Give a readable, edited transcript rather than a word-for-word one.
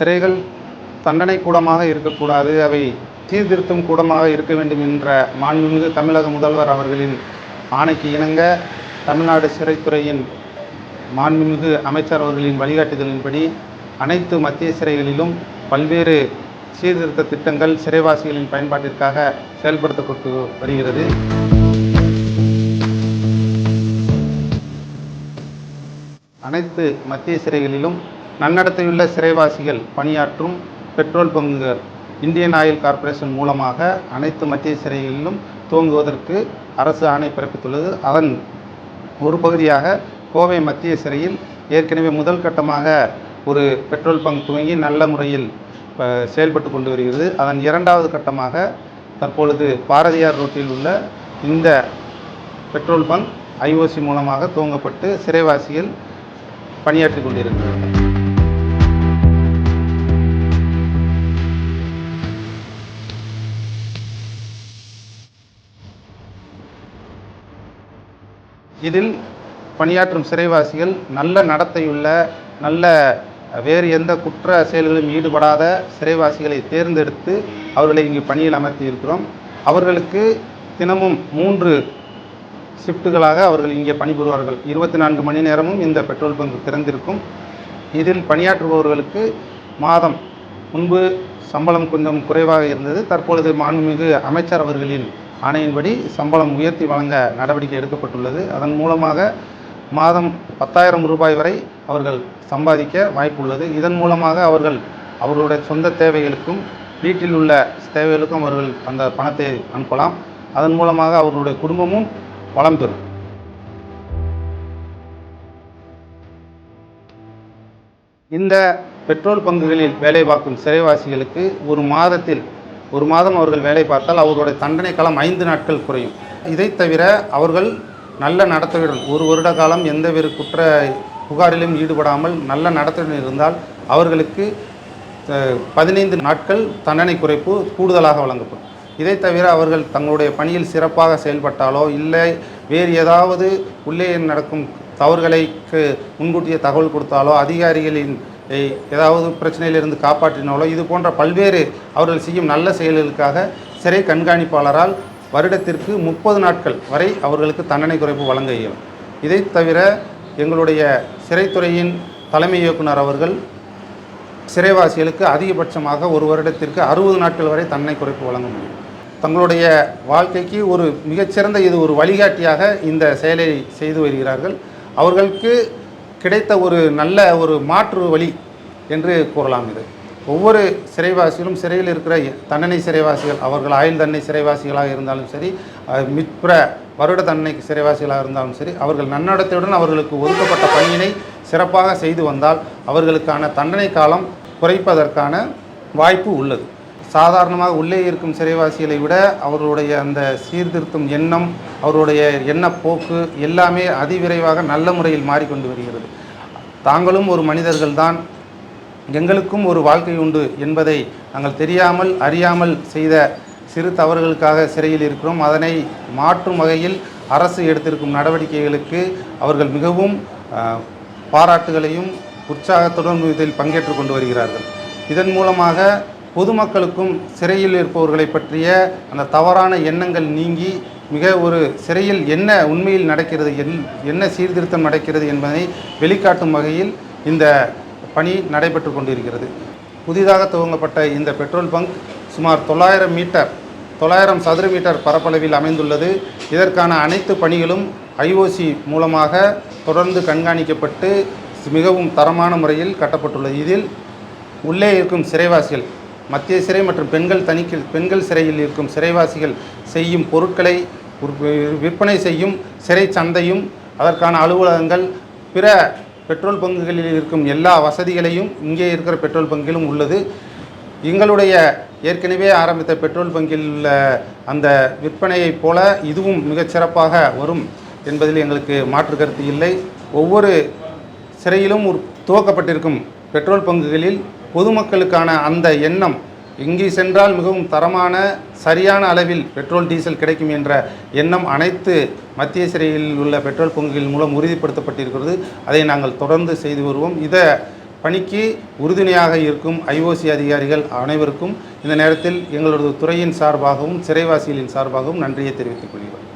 சிறைகள் தண்டனை கூடமாக இருக்கக்கூடாது, அவை சீர்திருத்தும் கூடமாக இருக்க வேண்டும் என்ற மாண்புமிகு தமிழக முதல்வர் அவர்களின் ஆணைக்கு இணங்க தமிழ்நாடு சிறைத்துறையின் மாண்புமிகு அமைச்சர் அவர்களின் வழிகாட்டுதலின்படி அனைத்து மத்திய சிறைகளிலும் பல்வேறு சீர்திருத்த திட்டங்கள் சிறைவாசிகளின் பயன்பாட்டிற்காக செயல்படுத்தப்பட்டு வருகிறது. அனைத்து மத்திய சிறைகளிலும் நன்னடத்தையுள்ள சிறைவாசிகள் பணியாற்றும் பெட்ரோல் பங்குகள் இந்தியன் ஆயில் கார்ப்பரேஷன் மூலமாக அனைத்து மத்திய சிறைகளிலும் துவங்குவதற்கு அரசு ஆணை பிறப்பித்துள்ளது. அதன் ஒரு பகுதியாக கோவை மத்திய சிறையில் ஏற்கனவே முதல் கட்டமாக ஒரு பெட்ரோல் பங்க் துவங்கி நல்ல முறையில் செயல்பட்டு கொண்டு வருகிறது. அதன் இரண்டாவது கட்டமாக தற்பொழுது பாரதியார் ரோட்டில் உள்ள இந்த பெட்ரோல் பங்க் ஐஓசி மூலமாக துவங்கப்பட்டு சிறைவாசிகள் பணியாற்றி கொண்டிருக்கிறது. இதில் பணியாற்றும் சிறைவாசிகள் நல்ல நடத்தையுள்ள, நல்ல வேறு எந்த குற்ற செயல்களிலும் ஈடுபடாத சிறைவாசிகளை தேர்ந்தெடுத்து அவர்களை இங்கு பணியில் அமர்த்தி இருக்கிறோம். அவர்களுக்கு தினமும் 3 ஷிஃப்ட்டுகளாக அவர்கள் இங்கே பணிபுரிவார்கள். 24 மணி நேரமும் இந்த பெட்ரோல் பங்க் திறந்திருக்கும். இதில் பணியாற்றுபவர்களுக்கு மாதம் முன்பு சம்பளம் கொஞ்சம் குறைவாக இருந்தது. தற்பொழுது மாண்புமிகு அமைச்சர் அவர்களின் ஆணையின்படி சம்பளம் உயர்த்தி வழங்க நடவடிக்கை எடுக்கப்பட்டுள்ளது. அதன் மூலமாக மாதம் 10,000 ரூபாய் வரை அவர்கள் சம்பாதிக்க வாய்ப்புள்ளது. இதன் மூலமாக அவர்களுடைய சொந்த தேவைகளுக்கும் வீட்டில் உள்ள தேவைகளுக்கும் அவர்கள் அந்த பணத்தை அனுப்பலாம். அதன் மூலமாக அவர்களுடைய குடும்பமும் வளம் பெறும். இந்த பெட்ரோல் பங்குகளில் வேலை பார்க்கும் சிறைவாசிகளுக்கு ஒரு மாதம் அவர்கள் வேலை பார்த்தால் அவர்களுடைய தண்டனை காலம் 5 நாட்கள் குறையும். இதை தவிர அவர்கள் நல்ல நடத்தையுடன் 1 வருட காலம் எந்தவொரு குற்ற புகாரிலும் ஈடுபடாமல் நல்ல நடத்தையுடன் இருந்தால் அவர்களுக்கு 15 நாட்கள் தண்டனை குறைப்பு கூடுதலாக வழங்கப்படும். இதை தவிர அவர்கள் தங்களுடைய பணியில் சிறப்பாக செயல்பட்டாலோ இல்லை வேறு ஏதாவது உள்ளே நடக்கும் தவறுகளுக்கு முன்கூட்டிய தகவல் கொடுத்தாலோ அதிகாரிகளின் ஏதாவது பிரச்சனையிலிருந்து காப்பாற்றினாலோ இது போன்ற பல்வேறு அவர்கள் செய்யும் நல்ல செயல்களுக்காக சிறை கண்காணிப்பாளரால் வருடத்திற்கு 30 நாட்கள் வரை அவர்களுக்கு தண்டனை குறைப்பு வழங்க இயலும். இதை தவிர எங்களுடைய சிறைத்துறையின் தலைமை இயக்குனர் அவர்கள் சிறைவாசிகளுக்கு அதிகபட்சமாக ஒரு வருடத்திற்கு 60 நாட்கள் வரை தண்டனை குறைப்பு வழங்க முடியும். தங்களுடைய வாழ்க்கைக்கு ஒரு மிகச்சிறந்த இது ஒரு வழிகாட்டியாக இந்த செயலை செய்து வருகிறார்கள். அவர்களுக்கு கிடைத்த ஒரு நல்ல ஒரு மாற்று வழி என்று கூறலாம். இது ஒவ்வொரு சிறைவாசிகளும் சிறையில் இருக்கிற தண்டனை சிறைவாசிகள் அவர்கள் ஆயுள் தண்டனை சிறைவாசிகளாக இருந்தாலும் சரி, மிற்ற வருட தண்டனை சிறைவாசிகளாக இருந்தாலும் சரி, அவர்கள் நன்னடத்தையுடன் அவர்களுக்கு ஒதுக்கப்பட்ட பணியினை சிறப்பாக செய்து வந்தால் அவர்களுக்கான தண்டனை காலம் குறைப்பதற்கான வாய்ப்பு உள்ளது. சாதாரணமாக உள்ளே இருக்கும் சிறைவாசிகளை விட அவர்களுடைய அந்த சீர்திருத்தும் எண்ணம், அவருடைய எண்ணப்போக்கு எல்லாமே அதிவிரைவாக நல்ல முறையில் மாறிக்கொண்டு வருகிறது. தாங்களும் ஒரு மனிதர்கள்தான், எங்களுக்கும் ஒரு வாழ்க்கை உண்டு என்பதை நாங்கள் தெரியாமல் அறியாமல் செய்த சிறு தவறுகளுக்காக சிறையில் இருக்கிறோம். அதனை மாற்றும் வகையில் அரசு எடுத்திருக்கும் நடவடிக்கைகளுக்கு அவர்கள் மிகவும் பாராட்டுகளையும் உற்சாகத்துடன் இதில் பங்கேற்று கொண்டு வருகிறார்கள். இதன் மூலமாக பொதுமக்களுக்கும் சிறையில் இருப்பவர்களை பற்றிய அந்த தவறான எண்ணங்கள் நீங்கி மிக ஒரு சிறையில் என்ன உண்மையில் நடக்கிறது, என்ன சீர்திருத்தம் நடக்கிறது என்பதை வெளிக்காட்டும் வகையில் இந்த பணி நடைபெற்று கொண்டிருக்கிறது. புதிதாக துவங்கப்பட்ட இந்த பெட்ரோல் பங்க் சுமார் 900 சதுர மீட்டர் பரப்பளவில் அமைந்துள்ளது. இதற்கான அனைத்து பணிகளும் ஐஓசி மூலமாக தொடர்ந்து கண்காணிக்கப்பட்டு மிகவும் தரமான முறையில் கட்டப்பட்டுள்ளது. இதில் உள்ளே இருக்கும் சிறைவாசிகள் மத்திய சிறை மற்றும் பெண்கள் சிறையில் இருக்கும் சிறைவாசிகள் செய்யும் பொருட்களை விற்பனை செய்யும் சிறை சந்தையும் அதற்கான அலுவலகங்கள் பிற பெட்ரோல் பங்குகளில் இருக்கும் எல்லா வசதிகளையும் இங்கே இருக்கிற பெட்ரோல் பங்கிலும் உள்ளது. எங்களுடைய ஏற்கனவே ஆரம்பித்த பெட்ரோல் பங்கில் உள்ள அந்த விற்பனையைப் போல இதுவும் மிகச்சிறப்பாக வரும் என்பதில் எங்களுக்கு மாற்று கருத்து இல்லை. ஒவ்வொரு சிறையிலும் துவக்கப்பட்டிருக்கும் பெட்ரோல் பங்குகளில் பொதுமக்களுக்கான அந்த எண்ணம் இங்கே சென்றால் மிகவும் தரமான சரியான அளவில் பெட்ரோல் டீசல் கிடைக்கும் என்ற எண்ணம் அனைத்து மத்திய சிறையில் உள்ள பெட்ரோல் பங்குகள் மூலம் உறுதிப்படுத்தப்பட்டிருக்கிறது. அதை நாங்கள் தொடர்ந்து செய்து வருவோம். இதை பணிக்கு உறுதுணையாக இருக்கும் ஐஓசி அதிகாரிகள் அனைவருக்கும் இந்த நேரத்தில் எங்களது துறையின் சார்பாகவும் சிறைவாசிகளின் சார்பாகவும் நன்றியை தெரிவித்துக் கொள்கிறோம்.